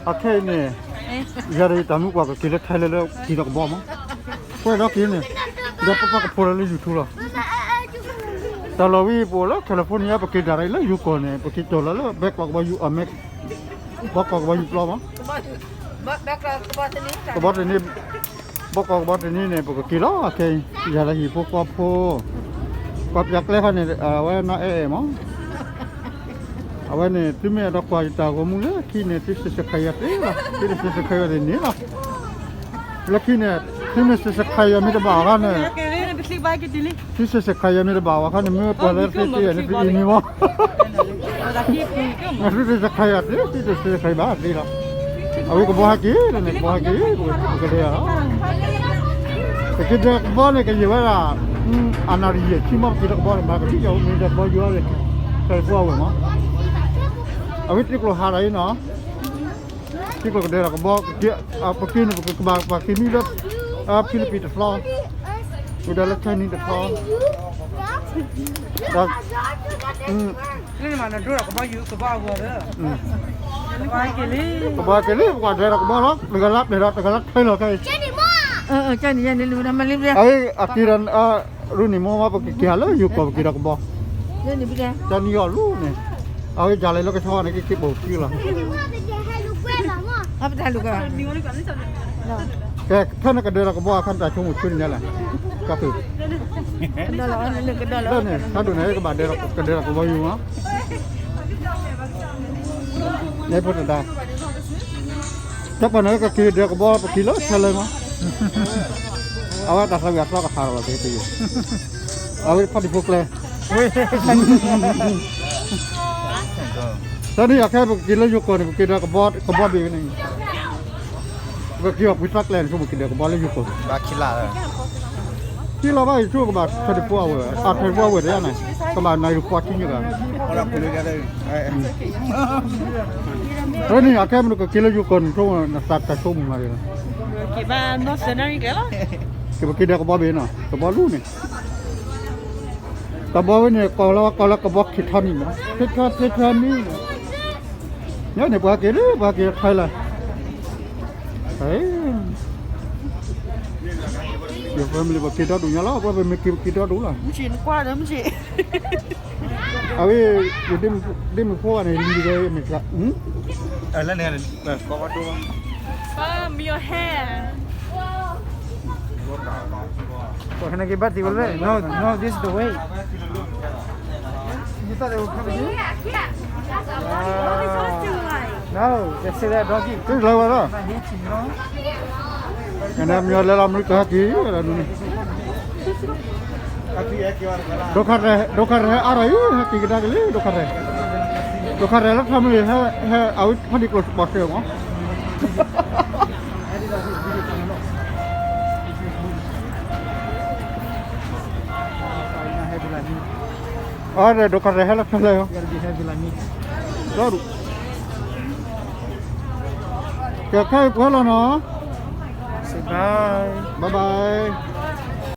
โอเคเนี่ยยาดีตามุกว่าก็กินแล้วไทยแล้วกินดอกบอมั้งพวกเรากินเนี่ยเดี๋ยวป้าก็พูดอะไรอยู่ทุกข์แต่เราวิ่งไปแล้วแคลิฟอร์เนียไปกินอะไรแล้วอยู่ก่อนเนี่ยไปกินตัวแล้วแบกบอกว่าอยู่อเมริกบอกว่าอยู่ปลอมมั้งก็บอกนี่บอกนี่เนี่ยปกติแล้วโอเคยาดีพวกก็อยากเล่นเขาเนี่ยว่าน่ามั้งเอาไว้เนี่ยที่แม่เราควายตากมุ้งเลยขี้เนี่ยที่สุดขยับเลยล่ะที่สุดขยับเลยนี่ล่ะแล้วขี้เนี่ยที่ไม่สุดขยับไม่ได้บ่าวกันเนี่ยที่สุดขยับไม่ได้บ่าวกันเนี่ยเมื่อปล่อยที่ที่นี่ปีนี้มั้งไม่สุดขยับเลยที่สุดขยับนี่ล่ะเอาไว้ก็บ่ฮักกี้เนี่ยบ่ฮักกี้ก็เลยอ่ะแต่คิดว่าบ่เนี่ยก็อยู่ว่าอันนั้นเยอะที่มั่งคิดว่าบ่มาก็ที่จะมีแต่บ่อยู่เลยใครบ่าวมั้งเอาไว้ที่กลัวหาอะไรเนาะที่กลัวก็เดี๋ยวก็บอกเดี๋ยวปกินก็บางทีมีรถฟิลิปปินส์ฟลอร์udah leceh nih depan ini mana dulu ke bawah deh ke bawah kali bukan daerah ke bawah daerah thay loh kayak jadi lu nama lim dia akhiran lu nih mau apa kialah yuk kau kira ke bawah jadi bisa jadi ya lu nih jalan lo ke sana nih kip bau kira apa dah lu kan kayak kan ke daerah ke bawah kan tak cuma curi jalan kafe kedala nih satu nih ke daerah ke bawah mahนี่พูดได้จับไปไหนก็คือเดี๋ยวก็บอกกิโลเท่าไรมั้งเอาไว้แต่สวีทเราก็หาเราไปอยู่เอาไว้พอดีพวกเลยตอนนี้อยากแค่กินแล้วอยู่ก่อนกินแล้วก็บอกดีนี่ก็เกี่ยวกับวิสักแลนด์ช่วงกินเดี๋ยวก็บอกแล้วอยู่ก่อน บาคิลาเลยที่เราไปช่วงกับแบบพอดีพวกเว้ยอาจจะพวกเว้ยได้ไหมก็มาในรูปควอชิ่งอยู่กันเราไปดูกันเลยแล้วนี่อยากแค่มันก็กินแล้วอยู่ก่อนช่วงนักสัตว์ชุ่มมาเลยนะกี่บ้านนอสเซนนี่กันล่ะก็กินเดี๋ยวก็บอกเบนอ่ะก็บอกรู้นี่ก็บอกว่าเนี่ยก็แล้วก็บอกคิดทันนี่นะคิดทันนี่เนี่ยเนี่ยบอกกินใครล่ะเฮ้ยเดี๋ยวfamilyบอกคิดดูเนี่ยแล้วว่าเป็นคิดดูล่ะไม่ใช่กว่าเด้อไม่ใช่เอาไว้อยู่ดิมพวกเนี่ยดีเลยไม่กล้าแล้วเนี่ยก็มาดูมีyour hair Kau kena kibat di boleh? No, this is the way. Kita dah come here. No, just say that doggy. Tu lawa lah. Kena miar dalam mereka hati, ada ni. Dokar arai hati kita kali dokar lah kami awit hadi close box ya, mo. Ada dokar rehel apa lah? Baru. Kakak pulang no. Bye. Bye bye.